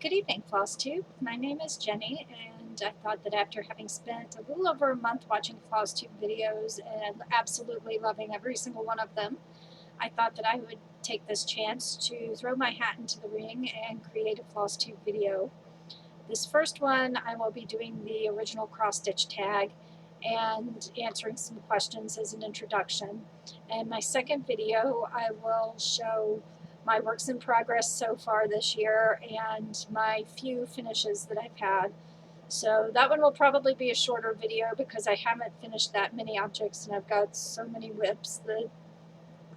Good evening, Flosstube. My name is Jenny, and I thought that after having spent a little over a month watching Flosstube videos and absolutely loving every single one of them, I thought that I would take this chance to throw my hat into the ring and create a Flosstube video. This first one, I will be doing the original cross-stitch tag and answering some questions as an introduction. And my second video, I will show my works in progress so far this year and my few finishes that I've had. So that one will probably be a shorter video because I haven't finished that many objects and I've got so many whips that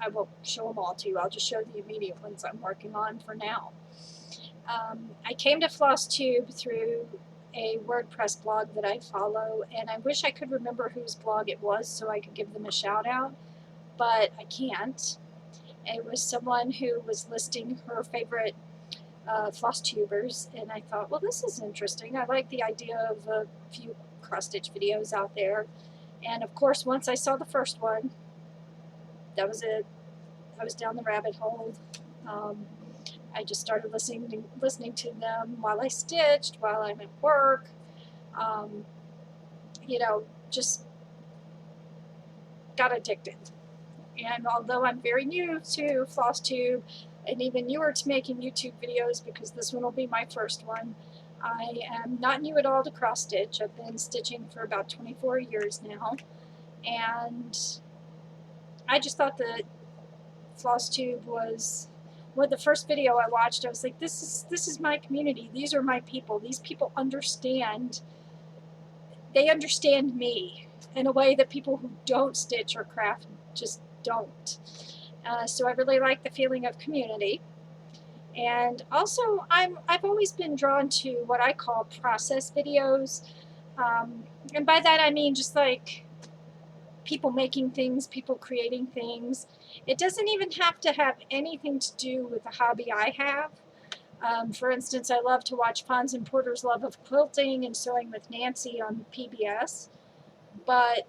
I won't show them all to you. I'll just show the immediate ones I'm working on for now. I came to Flosstube through a WordPress blog that I follow, and I wish I could remember whose blog it was so I could give them a shout out, but I can't. It was someone who was listing her favorite Flosstubers, and I thought, well, this is interesting. I like the idea of a few cross-stitch videos out there. And of course, once I saw the first one, that was it. I was down the rabbit hole. I just started listening to them while I stitched, while I'm at work. Just got addicted. And although I'm very new to Flosstube and even newer to making YouTube videos because this one will be my first one, I am not new at all to cross stitch. I've been stitching for about 24 years now, and I just thought that Flosstube was the first video I watched. I was like, this is my community. These are my people. These people understand. They understand me in a way that people who don't stitch or craft just don't. So I really like the feeling of community. And also, I've always been drawn to what I call process videos. And by that I mean just like people making things, people creating things. It doesn't even have to have anything to do with the hobby I have. For instance, I love to watch Fons and Porter's Love of Quilting and Sewing with Nancy on PBS, but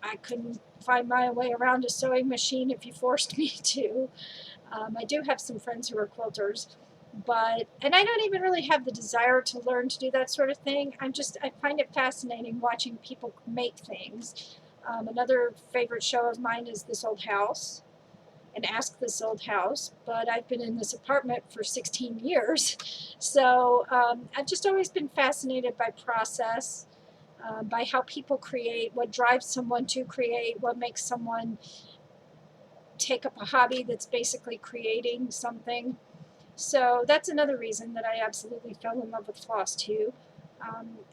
I couldn't find my way around a sewing machine if you forced me to. I do have some friends who are quilters, and I don't even really have the desire to learn to do that sort of thing. I find it fascinating watching people make things. Another favorite show of mine is This Old House and Ask This Old House, but I've been in this apartment for 16 years. So I've just always been fascinated by process, by how people create, what drives someone to create, what makes someone take up a hobby that's basically creating something. So that's another reason that I absolutely fell in love with Flosstube.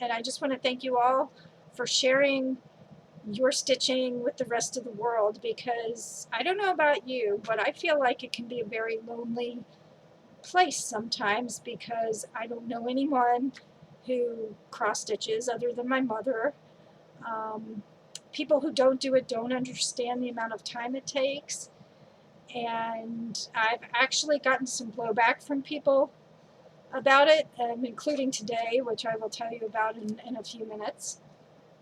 And I just want to thank you all for sharing your stitching with the rest of the world, because I don't know about you, but I feel like it can be a very lonely place sometimes because I don't know anyone who cross stitches other than my mother. People who don't do it don't understand the amount of time it takes. And I've actually gotten some blowback from people about it, including today, which I will tell you about in a few minutes,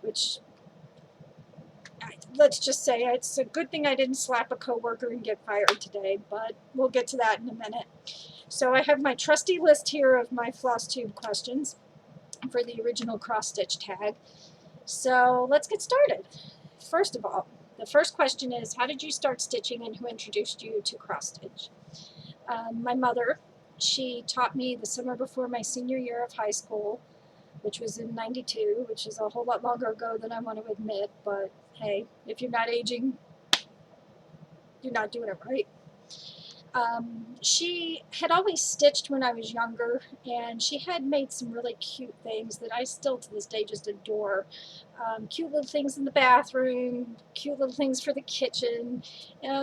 which let's just say it's a good thing I didn't slap a coworker and get fired today, but we'll get to that in a minute. So I have my trusty list here of my Flosstube questions for the original cross-stitch tag. So let's get started. First of all, the first question is, how did you start stitching and who introduced you to cross-stitch? My mother, she taught me the summer before my senior year of high school, which was in '92, which is a whole lot longer ago than I want to admit, but hey, if you're not aging, you're not doing it right. She had always stitched when I was younger, and she had made some really cute things that I still to this day just adore. Cute little things in the bathroom, cute little things for the kitchen,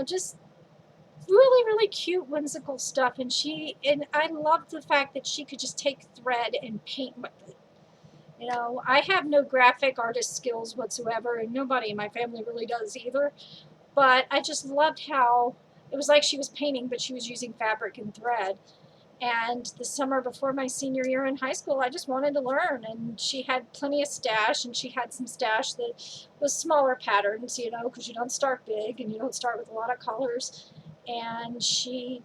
just really, really cute, whimsical stuff. And I loved the fact that she could just take thread and paint with it. I have no graphic artist skills whatsoever, and nobody in my family really does either. But I just loved how it was like she was painting, but she was using fabric and thread. And the summer before my senior year in high school, I just wanted to learn. And she had plenty of stash, and she had some stash that was smaller patterns, because you don't start big and you don't start with a lot of colors. And she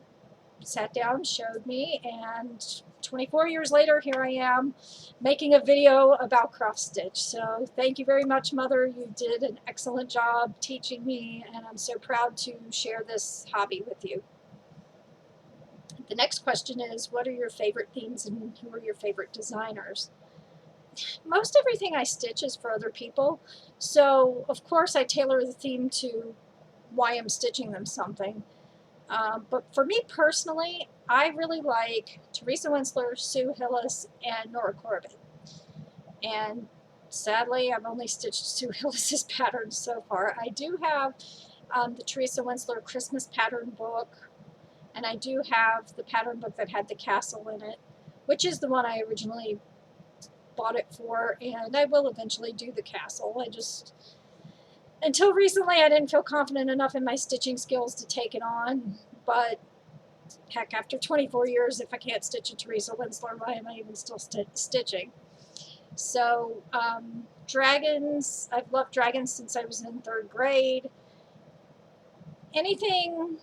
sat down, showed me, and 24 years later, here I am making a video about cross stitch. So thank you very much, Mother. You did an excellent job teaching me, and I'm so proud to share this hobby with you. The next question is, what are your favorite themes and who are your favorite designers? Most everything I stitch is for other people, so of course I tailor the theme to why I'm stitching them something. But for me personally, I really like Teresa Winsler, Sue Hillis, and Nora Corbett. And sadly, I've only stitched Sue Hillis's patterns so far. I do have the Teresa Winsler Christmas pattern book, and I do have the pattern book that had the castle in it, which is the one I originally bought it for, and I will eventually do the castle. I just, until recently, I didn't feel confident enough in my stitching skills to take it on, but heck, after 24 years, if I can't stitch a Teresa Winsler, why am I even still stitching? So, dragons, I've loved dragons since I was in 3rd grade. Anything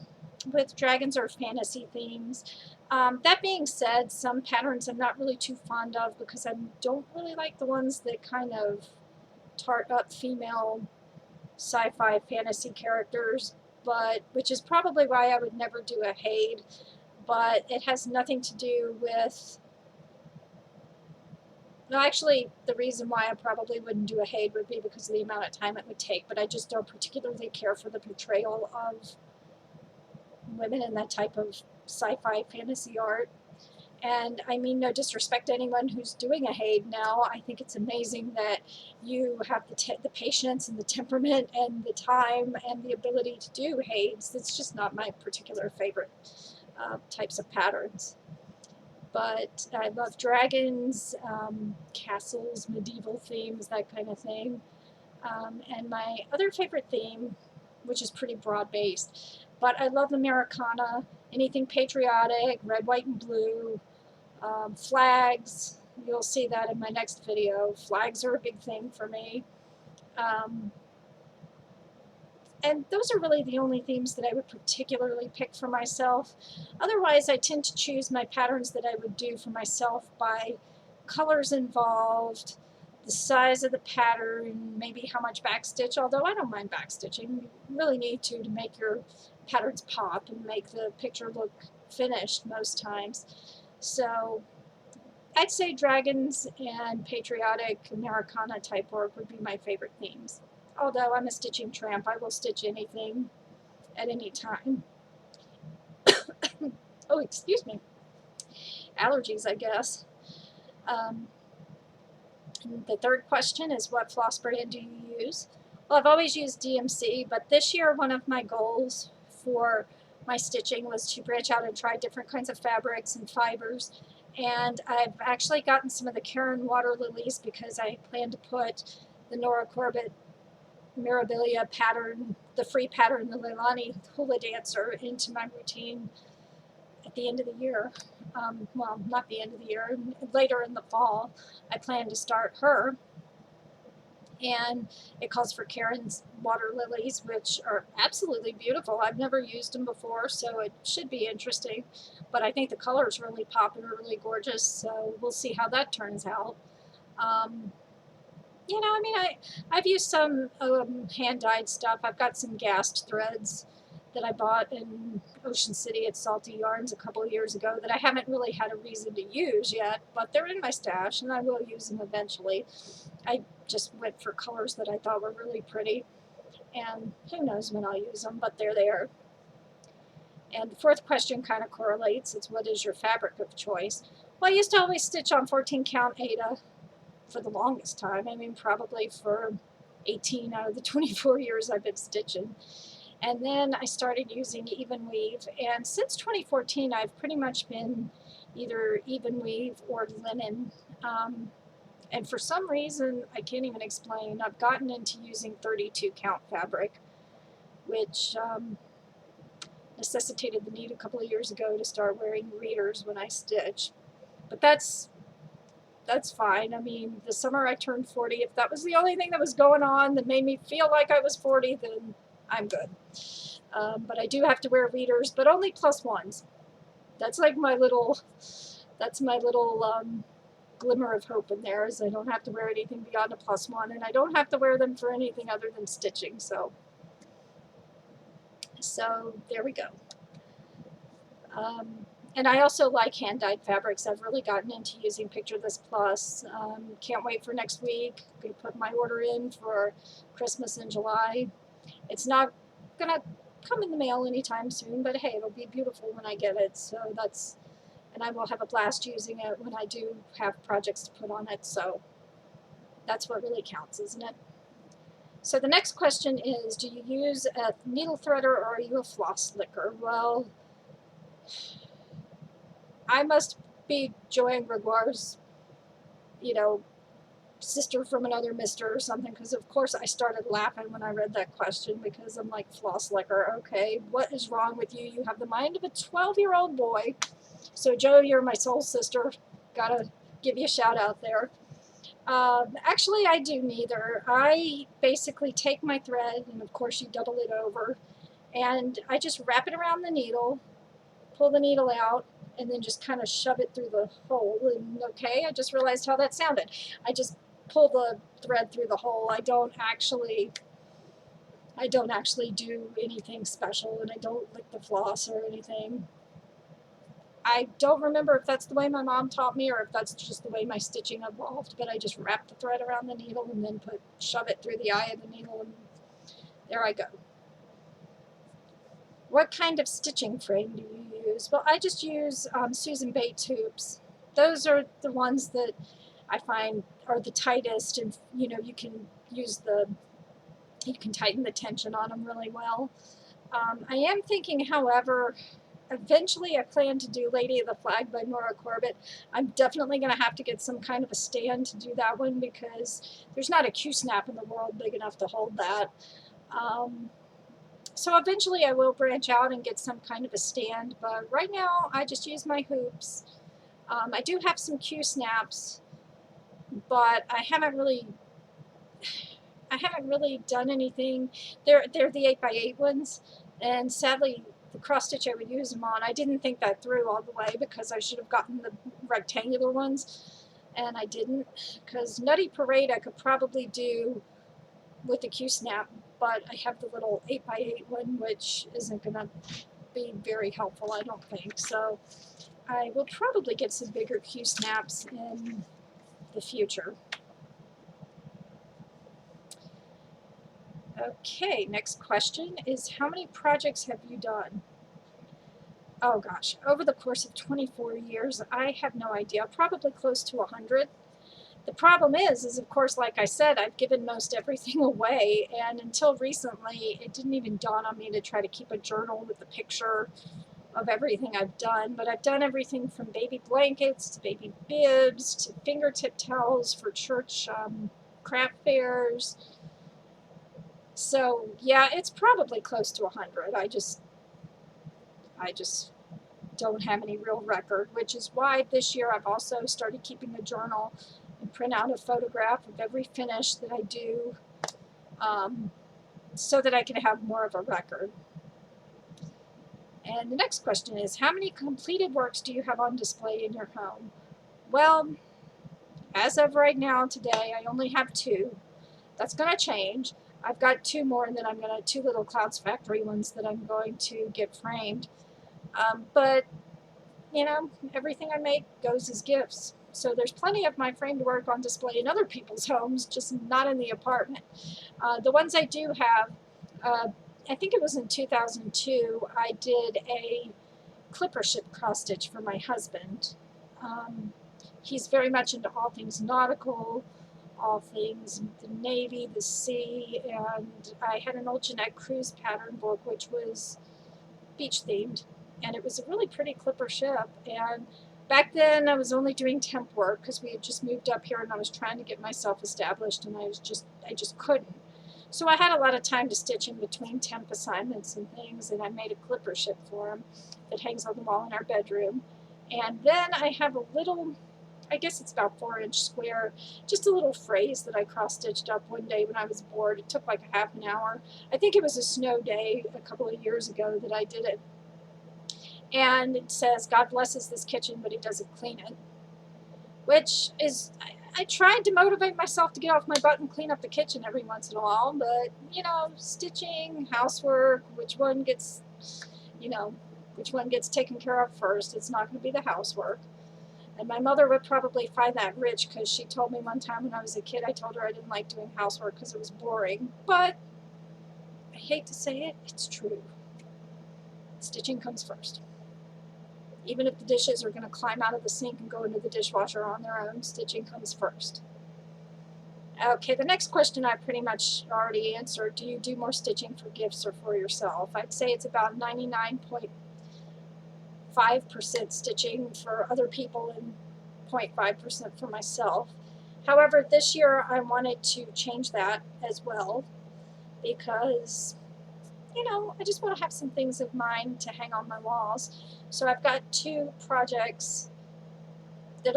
with dragons or fantasy themes. That being said, some patterns I'm not really too fond of because I don't really like the ones that kind of tart up female sci-fi fantasy characters, but which is probably why I would never do a Haid, but it has nothing to do with, no, actually the reason why I probably wouldn't do a Haid would be because of the amount of time it would take, but I just don't particularly care for the portrayal of women in that type of sci-fi fantasy art. And I mean no disrespect to anyone who's doing a Haid now. I think it's amazing that you have the patience and the temperament and the time and the ability to do Haids. It's just not my particular favorite types of patterns. But I love dragons, castles, medieval themes, that kind of thing. And my other favorite theme, which is pretty broad-based, but I love Americana, anything patriotic, red, white, and blue, flags. You'll see that in my next video. Flags are a big thing for me. And those are really the only themes that I would particularly pick for myself. Otherwise, I tend to choose my patterns that I would do for myself by colors involved, the size of the pattern, maybe how much backstitch, although I don't mind backstitching. You really need to make your patterns pop and make the picture look finished most times. So I'd say dragons and patriotic Americana type work would be my favorite themes. Although I'm a stitching tramp, I will stitch anything at any time. Oh, excuse me. Allergies, I guess. The third question is, what floss brand do you use? Well, I've always used DMC, but this year one of my goals for my stitching was to branch out and try different kinds of fabrics and fibers. And I've actually gotten some of the Karen water lilies because I plan to put the Nora Corbett Mirabilia pattern, the free pattern, the Leilani Hula Dancer, into my routine at the end of the year. Well, not the end of the year, later in the fall, I plan to start her. And it calls for Karen's water lilies, which are absolutely beautiful. I've never used them before, so it should be interesting. But I think the colors really pop and are really gorgeous, so we'll see how that turns out. You know, I mean, I've used some hand-dyed stuff. I've got some gassed threads that I bought in Ocean City at Salty Yarns a couple of years ago that I haven't really had a reason to use yet, but they're in my stash and I will use them eventually. I just went for colors that I thought were really pretty, and who knows when I'll use them, but they're there. And the fourth question kind of correlates. It's, what is your fabric of choice? Well, I used to always stitch on 14 count Aida for the longest time. I mean, probably for 18 out of the 24 years I've been stitching. And then I started using even weave, and since 2014 I've pretty much been either even weave or linen. And for some reason, I can't even explain, I've gotten into using 32 count fabric, which necessitated the need a couple of years ago to start wearing readers when I stitch. But that's fine. I mean, the summer I turned 40, if that was the only thing that was going on that made me feel like I was 40, then I'm good. But I do have to wear readers, but only +1s. That's like my little That's my little glimmer of hope in there, is I don't have to wear anything beyond a +1, and I don't have to wear them for anything other than stitching. So there we go. And I also like hand-dyed fabrics. I've really gotten into using Picture This Plus. Can't wait for next week. I'm going to put my order in for Christmas in July. It's not going to come in the mail anytime soon, but hey, it'll be beautiful when I get it. So that's, and I will have a blast using it when I do have projects to put on it. So that's what really counts, isn't it? So the next question is, do you use a needle threader or are you a floss licker? Well, I must be Joanne Gregoire's, you know, sister from another mister or something, because of course I started laughing when I read that question, because I'm like, floss licker, okay, what is wrong with you? You have the mind of a 12-year-old boy. So Joe, you're my soul sister. Gotta give you a shout out there. Actually, I do neither. I basically take my thread, and of course you double it over, and I just wrap it around the needle, pull the needle out, and then just kind of shove it through the hole. And okay, I just realized how that sounded. I just pull the thread through the hole. I don't actually do anything special, and I don't lick the floss or anything. I don't remember if that's the way my mom taught me or if that's just the way my stitching evolved, but I just wrap the thread around the needle and then shove it through the eye of the needle, and there I go. What kind of stitching frame do you use? Well, I just use Susan Bates hoops. Those are the ones that I find are the tightest, and you know, you can tighten the tension on them really well. I am thinking, however, eventually I plan to do Lady of the Flag by Nora Corbett. I'm definitely going to have to get some kind of a stand to do that one, because there's not a Q-snap in the world big enough to hold that. So eventually I will branch out and get some kind of a stand, but right now I just use my hoops. I do have some Q-snaps, but I haven't really done anything. They're the 8x8 ones, and sadly the cross stitch I would use them on, I didn't think that through all the way, because I should have gotten the rectangular ones, and I didn't, because Nutty Parade I could probably do with the Q-snap, but I have the little 8x8 one, which isn't going to be very helpful, I don't think. So I will probably get some bigger Q-snaps in the future. Okay, next question is, how many projects have you done? Oh gosh, over the course of 24 years, I have no idea, probably close to 100. The problem is of course, like I said, I've given most everything away, and until recently, it didn't even dawn on me to try to keep a journal with the picture of everything I've done. But I've done everything from baby blankets to baby bibs to fingertip towels for church craft fairs. So yeah, it's probably close to 100. I just don't have any real record, which is why this year I've also started keeping a journal and print out a photograph of every finish that I do, so that I can have more of a record. And the next question is, how many completed works do you have on display in your home? Well, as of right now, today, I only have 2. That's going to change. I've got 2 more, and then I'm going to 2 little Clouds Factory ones that I'm going to get framed. But you know, everything I make goes as gifts. So there's plenty of my framed work on display in other people's homes, just not in the apartment. The ones I do have, I think it was in 2002, I did a clipper ship cross stitch for my husband. He's very much into all things nautical, all things the Navy, the sea, and I had an old Jeanette Cruise pattern book, which was beach themed, and it was a really pretty clipper ship. And back then I was only doing temp work because we had just moved up here, and I was trying to get myself established, and I just couldn't. So I had a lot of time to stitch in between temp assignments and things, and I made a clipper ship for him that hangs on the wall in our bedroom. And then I have a little, I guess it's about 4-inch square, just a little phrase that I cross-stitched up one day when I was bored. It took like a half an hour. I think it was a snow day a couple of years ago that I did it. And it says, God blesses this kitchen, but he doesn't clean it. Which is, I tried to motivate myself to get off my butt and clean up the kitchen every once in a while, but, you know, stitching, housework, which one gets taken care of first? It's not going to be the housework. And my mother would probably find that rich, because she told me one time when I was a kid, I told her I didn't like doing housework because it was boring. But I hate to say it, it's true. Stitching comes first. Even if the dishes are going to climb out of the sink and go into the dishwasher on their own, stitching comes first. Okay, the next question I pretty much already answered. Do you do more stitching for gifts or for yourself? I'd say it's about 99.5% stitching for other people and 0.5% for myself. However, this year I wanted to change that as well, because, you know, I just want to have some things of mine to hang on my walls. So I've got 2 projects that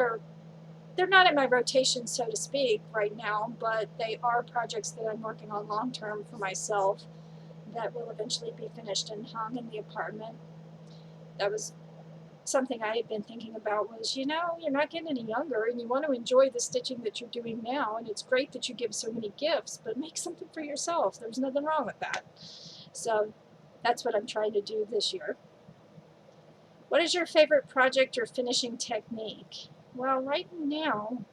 they're not in my rotation, so to speak, right now, but they are projects that I'm working on long term for myself that will eventually be finished and hung in the apartment. That was something I had been thinking about, was, you know, you're not getting any younger and you want to enjoy the stitching that you're doing now, and it's great that you give so many gifts, but make something for yourself. There's nothing wrong with that. So that's what I'm trying to do this year. What is your favorite project or finishing technique? Well, right now,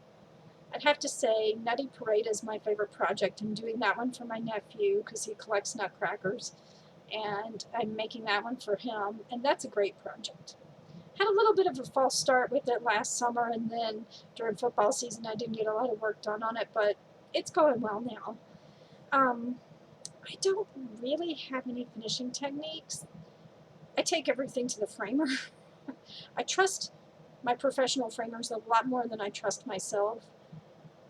I'd have to say Nutty Parade is my favorite project. I'm doing that one for my nephew because he collects nutcrackers, and I'm making that one for him, and that's a great project. Had a little bit of a false start with it last summer, and then during football season I didn't get a lot of work done on it, but it's going well now. I don't really have any finishing techniques. I take everything to the framer. I trust my professional framers a lot more than I trust myself.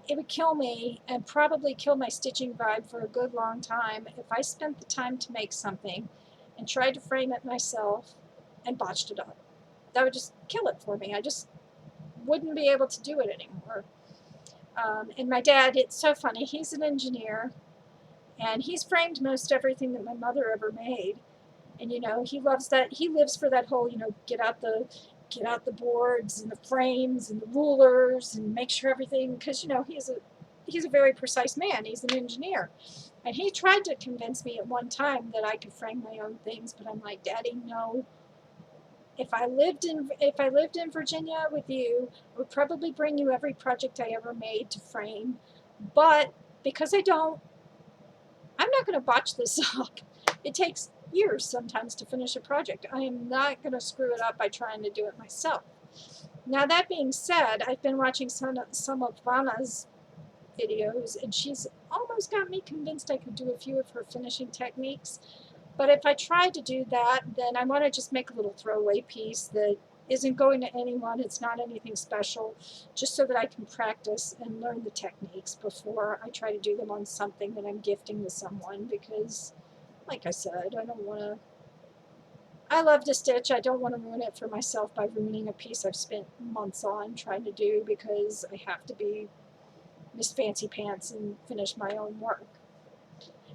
It would kill me and probably kill my stitching vibe for a good long time if I spent the time to make something and tried to frame it myself and botched it up. That would just kill it for me. I just wouldn't be able to do it anymore. And my dad, it's so funny, he's an engineer, and he's framed most everything that my mother ever made. And, you know, he loves that. He lives for that whole, you know, get out the boards and the frames and the rulers and make sure everything, because, you know, he's a very precise man. He's an engineer. And he tried to convince me at one time that I could frame my own things, but I'm like, Daddy, no. If I lived in Virginia with you, I would probably bring you every project I ever made to frame. But because I don't, I'm not going to botch this up. It takes years sometimes to finish a project. I am not going to screw it up by trying to do it myself. Now, that being said, I've been watching some of Vanna's videos, and she's almost got me convinced I could do a few of her finishing techniques. But if I try to do that, then I want to just make a little throwaway piece that isn't going to anyone. It's not anything special, just so that I can practice and learn the techniques before I try to do them on something that I'm gifting to someone, because, like I said, I love to stitch. I don't want to ruin it for myself by ruining a piece I've spent months on trying to do because I have to be Miss Fancy Pants and finish my own work.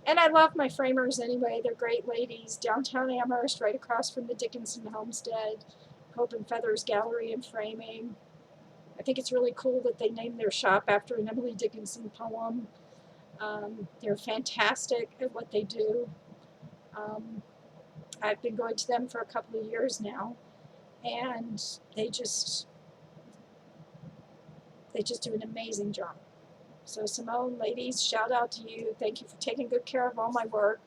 And I love my framers anyway. They're great ladies. Downtown Amherst, right across from the Dickinson Homestead, Hope and Feathers Gallery and Framing. I think it's really cool that they named their shop after an Emily Dickinson poem. They're fantastic at what they do. I've been going to them for a couple of years now, and they just do an amazing job. So Simone, ladies, shout out to you. Thank you for taking good care of all my work.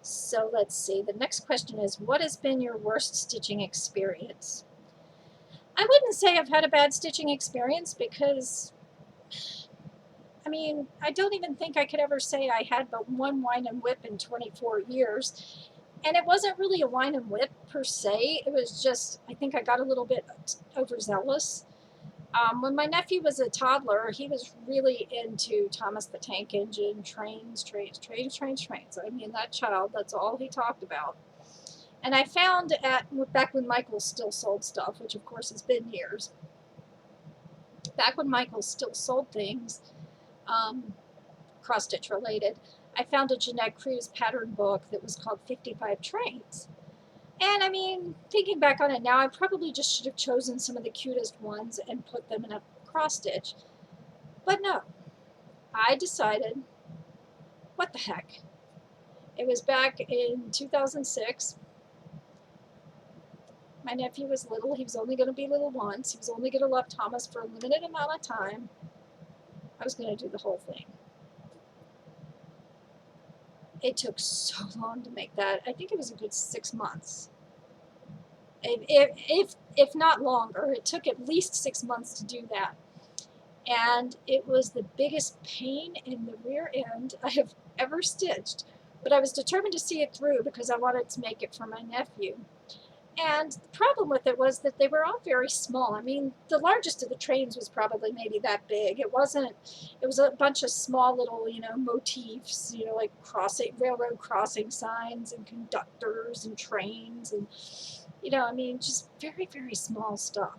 So let's see. The next question is, what has been your worst stitching experience? I wouldn't say I've had a bad stitching experience, because, I mean, I don't even think I could ever say I had but one wine and whip in 24 years. And it wasn't really a wine and whip per se. It was just, I think I got a little bit overzealous. When my nephew was a toddler, he was really into Thomas the Tank Engine, trains. I mean, that child, that's all he talked about. And I found back when Michael still sold stuff, which of course has been years, back when Michael still sold things, cross-stitch related, I found a Jeanette Cruz pattern book that was called 55 Trains. And I mean, thinking back on it now, I probably just should have chosen some of the cutest ones and put them in a cross stitch. But no, I decided, what the heck. It was back in 2006. My nephew was little. He was only going to be little once. He was only going to love Thomas for a limited amount of time. I was going to do the whole thing. It took so long to make that. I think it was a good 6 months. If not longer. It took at least 6 months to do that. And it was the biggest pain in the rear end I have ever stitched. But I was determined to see it through because I wanted to make it for my nephew. And the problem with it was that they were all very small. I mean, the largest of the trains was probably maybe that big. It was a bunch of small little, motifs, like railroad crossing signs and conductors and trains and, I mean, just very, very small stuff.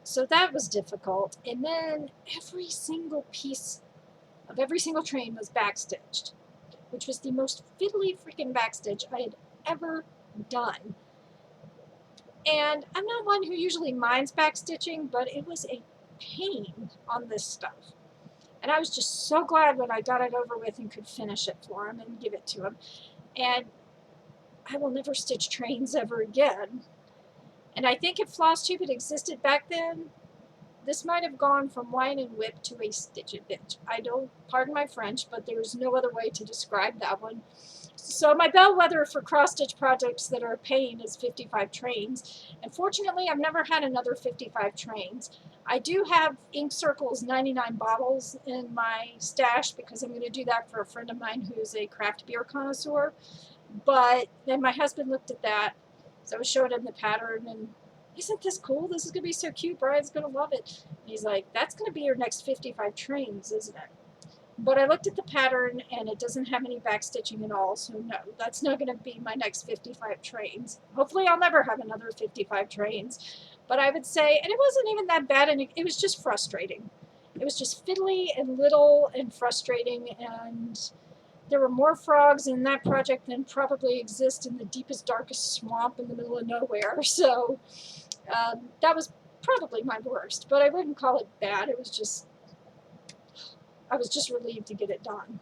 So that was difficult. And then every single piece of every single train was backstitched, which was the most fiddly freaking backstitch I had ever done. And I'm not one who usually minds backstitching, but it was a pain on this stuff. And I was just so glad when I got it over with and could finish it for him and give it to him. And I will never stitch trains ever again. And I think if Flosstube had existed back then, this might have gone from wine and whip to a stitch and bitch. I don't, pardon my French, but there's no other way to describe that one. So my bellwether for cross-stitch projects that are a pain is 55 trains. And fortunately, I've never had another 55 trains. I do have Ink Circle's 99 bottles in my stash because I'm going to do that for a friend of mine who's a craft beer connoisseur. But then my husband looked at that, so I showed him the pattern, and isn't this cool? This is going to be so cute. Brian's going to love it. And he's like, that's going to be your next 55 trains, isn't it? But I looked at the pattern, and it doesn't have any backstitching at all, so no, that's not going to be my next 55 trains. Hopefully I'll never have another 55 trains. But I would say, and it wasn't even that bad, and it was just frustrating. It was just fiddly and little and frustrating, and there were more frogs in that project than probably exist in the deepest, darkest swamp in the middle of nowhere. So that was probably my worst, but I wouldn't call it bad. It was just, I was just relieved to get it done.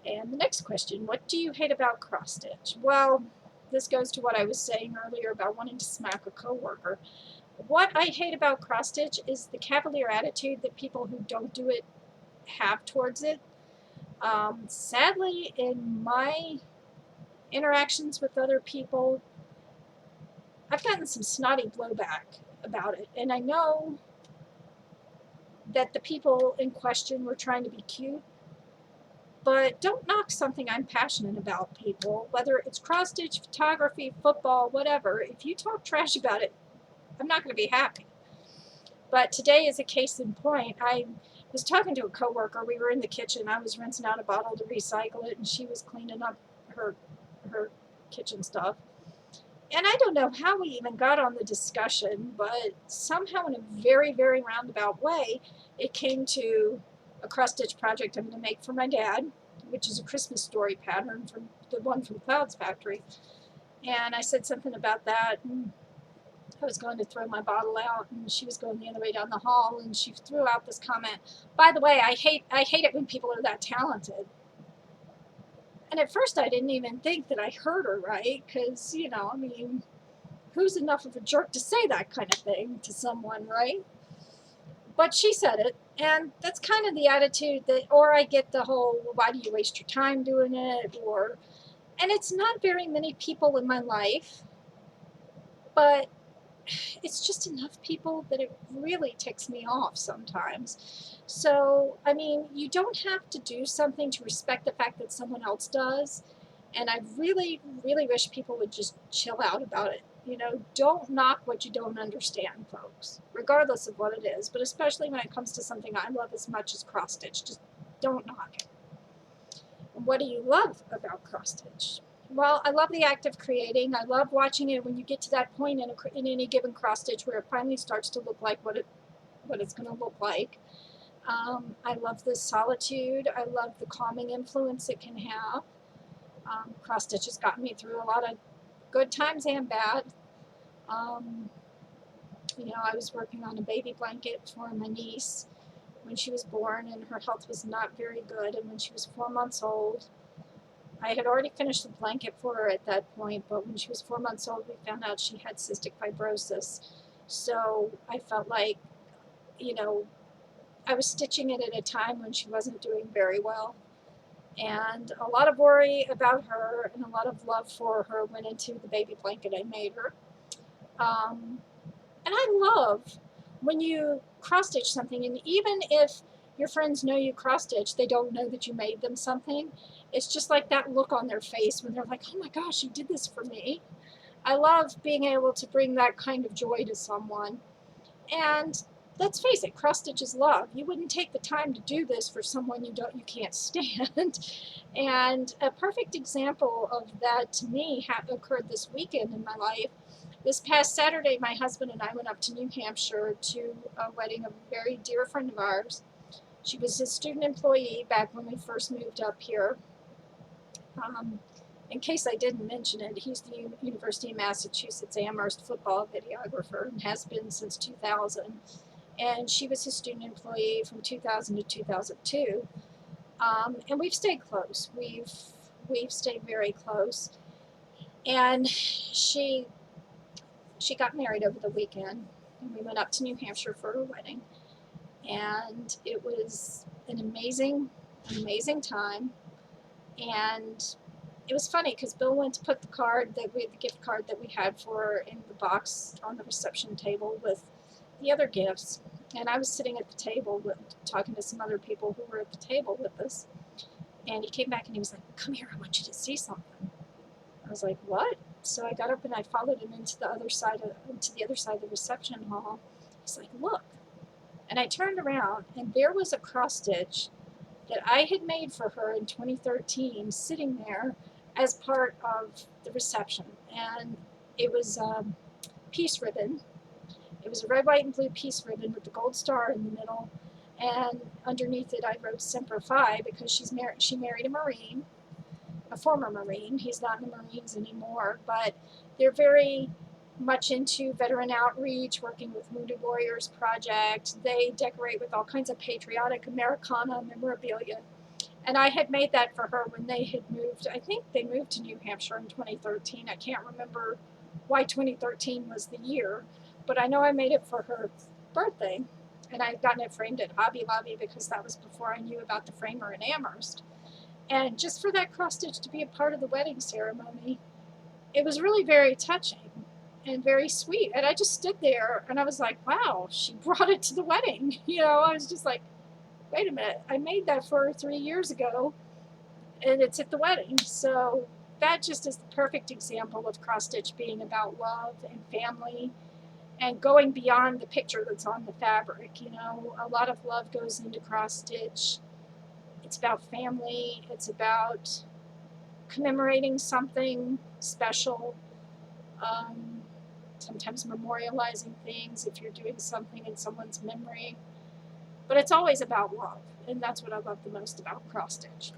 And the next question, what do you hate about cross stitch? Well, this goes to what I was saying earlier about wanting to smack a coworker. What I hate about cross stitch is the cavalier attitude that people who don't do it have towards it. Sadly, in my interactions with other people, I've gotten some snotty blowback about it, and I know that the people in question were trying to be cute, but don't knock something I'm passionate about, people. Whether it's cross-stitch, photography, football, whatever, if you talk trash about it, I'm not going to be happy. But today is a case in point. I was talking to a coworker. We were in the kitchen. I was rinsing out a bottle to recycle it, and she was cleaning up her kitchen stuff. And I don't know how we even got on the discussion, but somehow in a very, very roundabout way, it came to a cross-stitch project I'm going to make for my dad, which is a Christmas story pattern from the one from Cloud's Factory. And I said something about that, and I was going to throw my bottle out, and she was going the other way down the hall, and she threw out this comment, by the way, I hate it when people are that talented. And at first I didn't even think that I heard her right, because, I mean, who's enough of a jerk to say that kind of thing to someone, right? But she said it, and that's kind of the attitude that, or I get the whole, well, why do you waste your time doing it, and it's not very many people in my life, but it's just enough people that it really ticks me off sometimes. So, I mean, you don't have to do something to respect the fact that someone else does. And I really, really wish people would just chill out about it. Don't knock what you don't understand, folks, regardless of what it is, but especially when it comes to something I love as much as cross stitch. Just don't knock it. And what do you love about cross stitch? Well, I love the act of creating. I love watching it when you get to that point in any given cross stitch where it finally starts to look like what it's going to look like. I love the solitude. I love the calming influence it can have. Cross stitch has gotten me through a lot of good times and bad. You know, I was working on a baby blanket for my niece when she was born, and her health was not very good. And when she was 4 months old, I had already finished the blanket for her at that point, but when she was 4 months old, we found out she had cystic fibrosis. So I felt like, you know, I was stitching it at a time when she wasn't doing very well. And a lot of worry about her and a lot of love for her went into the baby blanket I made her. And I love when you cross stitch something, and even if your friends know you cross stitch, they don't know that you made them something. It's just like that look on their face when they're like, oh my gosh, you did this for me. I love being able to bring that kind of joy to someone. And let's face it, cross stitch is love. You wouldn't take the time to do this for someone you can't stand. And a perfect example of that to me occurred this weekend in my life. This past Saturday, my husband and I went up to New Hampshire to a wedding of a very dear friend of ours. She was a student employee back when we first moved up here. In case I didn't mention it, he's the University of Massachusetts Amherst football videographer and has been since 2000. And she was his student employee from 2000 to 2002. And we've stayed close. We've stayed very close. And she got married over the weekend, and we went up to New Hampshire for her wedding. And it was an amazing, amazing time. And it was funny because Bill went to put the gift card that we had for her in the box on the reception table with the other gifts. And I was sitting at the table talking to some other people who were at the table with us. And he came back and he was like, come here, I want you to see something. I was like, what? So I got up and I followed him into the other side of the reception hall. He's like, look. And I turned around, and there was a cross stitch that I had made for her in 2013 sitting there as part of the reception. And it was peace ribbon. It was a red, white, and blue peace ribbon with the gold star in the middle. And underneath it, I wrote Semper Fi because she married a Marine, a former Marine. He's not in the Marines anymore, but they're very much into veteran outreach, working with Wounded Warriors Project. They decorate with all kinds of patriotic Americana memorabilia. And I had made that for her when they had moved. I think they moved to New Hampshire in 2013. I can't remember why 2013 was the year, but I know I made it for her birthday. And I had gotten it framed at Hobby Lobby because that was before I knew about the framer in Amherst. And just for that cross stitch to be a part of the wedding ceremony, it was really very touching and very sweet. And I just stood there and I was like, wow, she brought it to the wedding. You know, I was just like, wait a minute, I made that for her 3 years ago and it's at the wedding. So that just is the perfect example of cross stitch being about love and family and going beyond the picture that's on the fabric. You know, a lot of love goes into cross stitch. It's about family. It's about commemorating something special. Sometimes memorializing things if you're doing something in someone's memory. But it's always about love, and that's what I love the most about cross stitch.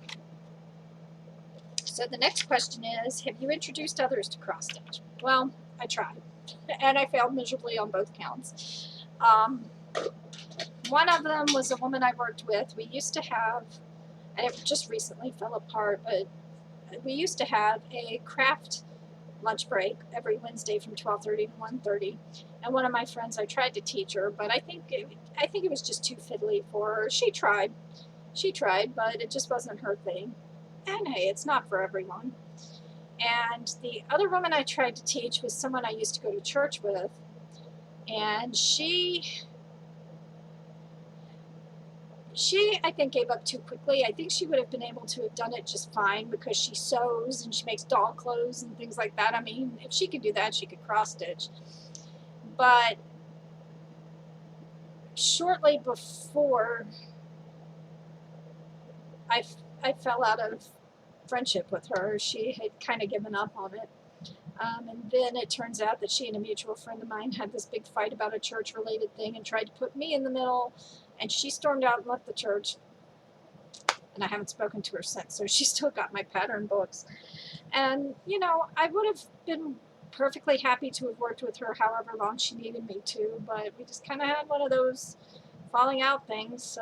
So the next question is, have you introduced others to cross stitch? Well, I tried, and I failed miserably on both counts. One of them was a woman I worked with. We used to have, and it just recently fell apart, but we used to have a craft lunch break every Wednesday from 12:30 to 1:30. And one of my friends, I tried to teach her, but I think it was just too fiddly for her. She tried, but it just wasn't her thing. And hey, it's not for everyone. And the other woman I tried to teach was someone I used to go to church with, and she I think gave up too quickly. I think she would have been able to have done it just fine because she sews and she makes doll clothes and things like that. I mean, if she could do that, she could cross stitch. But shortly before I fell out of friendship with her, she had kind of given up on it. And then it turns out that she and a mutual friend of mine had this big fight about a church-related thing and tried to put me in the middle, and she stormed out and left the church. And I haven't spoken to her since, so she's still got my pattern books. And, you know, I would have been perfectly happy to have worked with her however long she needed me to, but we just kind of had one of those falling out things, so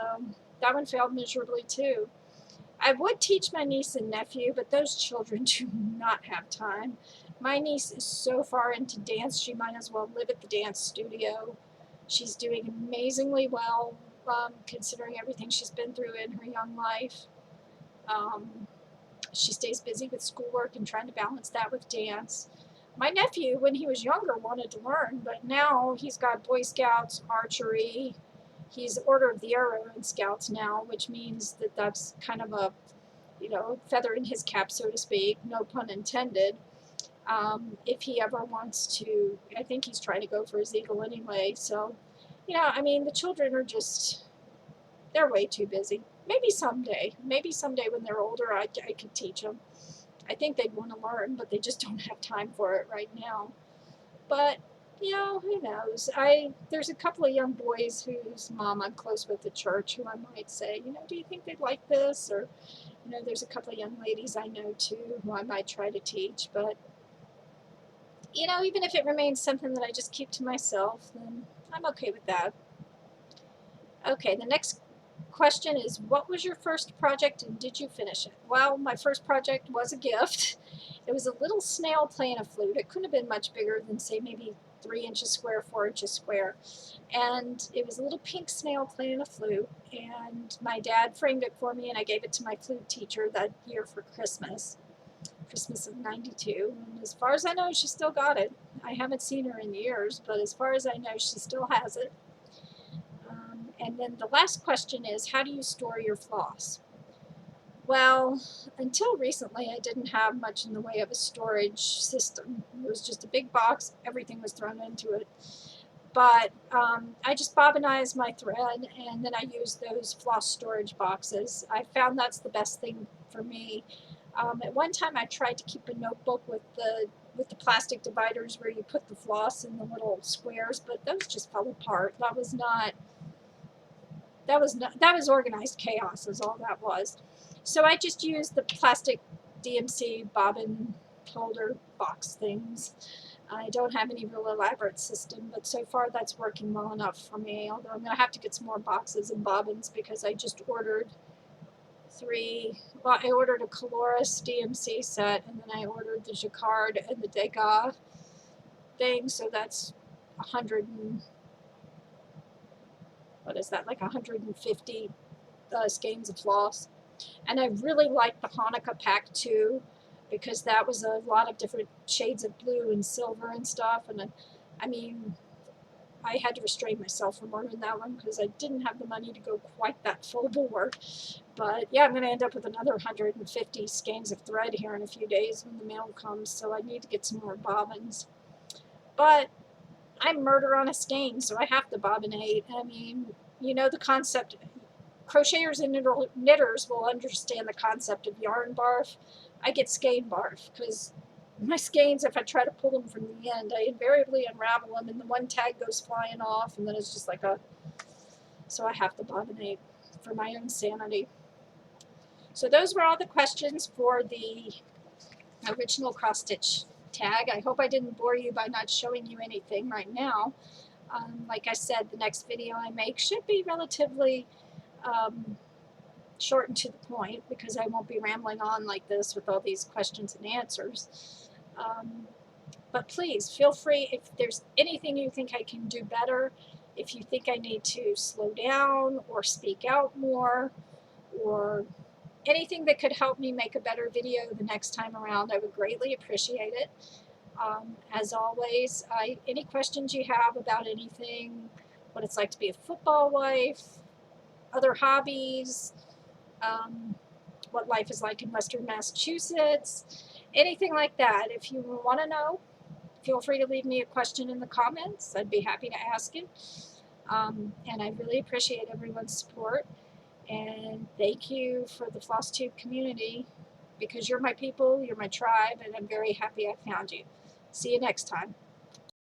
that one failed miserably too. I would teach my niece and nephew, but those children do not have time. My niece is so far into dance, she might as well live at the dance studio. She's doing amazingly well, considering everything she's been through in her young life. Um, she stays busy with schoolwork and trying to balance that with dance. My nephew, when he was younger, wanted to learn, but now he's got Boy Scouts, archery. He's Order of the Arrow in Scouts now, which means that that's kind of a, you know, feather in his cap, so to speak, no pun intended. If he ever wants to, I think he's trying to go for his Eagle anyway. So, you know, I mean, the children are just, they're way too busy. Maybe someday when they're older, I could teach them. I think they'd want to learn, but they just don't have time for it right now. But, you know, who knows? There's a couple of young boys whose mom I'm close with at church who I might say, you know, do you think they'd like this? Or, you know, there's a couple of young ladies I know too who I might try to teach. But, you know, even if it remains something that I just keep to myself, then I'm okay with that. Okay, the next question is, what was your first project and did you finish it? Well, my first project was a gift. It was a little snail playing a flute. It couldn't have been much bigger than, say, maybe 3 inches square, 4 inches square. And it was a little pink snail playing a flute. And my dad framed it for me, and I gave it to my flute teacher that year for Christmas of '92. And as far as I know, she still got it. I haven't seen her in years, but as far as I know, she still has it. And then the last question is, how do you store your floss? Well, until recently, I didn't have much in the way of a storage system. It was just a big box, everything was thrown into it. But I just bobbinized my thread, and then I used those floss storage boxes. I found that's the best thing for me. At one time, I tried to keep a notebook with the plastic dividers where you put the floss in the little squares, but those just fell apart. That was organized chaos is all that was. So I just used the plastic DMC bobbin holder box things. I don't have any real elaborate system, but so far that's working well enough for me, although I'm going to have to get some more boxes and bobbins because I just ordered I ordered a Coloris DMC set, and then I ordered the Jacquard and the Degas thing, so that's 100 and, what is that, like 150 skeins of floss. And I really liked the Hanukkah pack too, because that was a lot of different shades of blue and silver and stuff. And I mean, I had to restrain myself from ordering that one because I didn't have the money to go quite that full bore. But yeah, I'm going to end up with another 150 skeins of thread here in a few days when the mail comes, so I need to get some more bobbins. But I'm murder on a skein, so I have to bobbinate. I mean, you know the concept. Crocheters and knitters will understand the concept of yarn barf. I get skein barf because my skeins, if I try to pull them from the end, I invariably unravel them and the one tag goes flying off, and then it's just like so I have to bobbinate for my own sanity. So those were all the questions for the original cross stitch tag. I hope I didn't bore you by not showing you anything right now. Like I said, the next video I make should be relatively short and to the point because I won't be rambling on like this with all these questions and answers. But please feel free if there's anything you think I can do better, if you think I need to slow down or speak out more, or anything that could help me make a better video the next time around, I would greatly appreciate it. As always, any questions you have about anything, what it's like to be a football wife, other hobbies, what life is like in Western Massachusetts, anything like that. If you want to know, feel free to leave me a question in the comments. I'd be happy to ask it. And I really appreciate everyone's support. And thank you for the Flosstube community because you're my people, you're my tribe, and I'm very happy I found you. See you next time.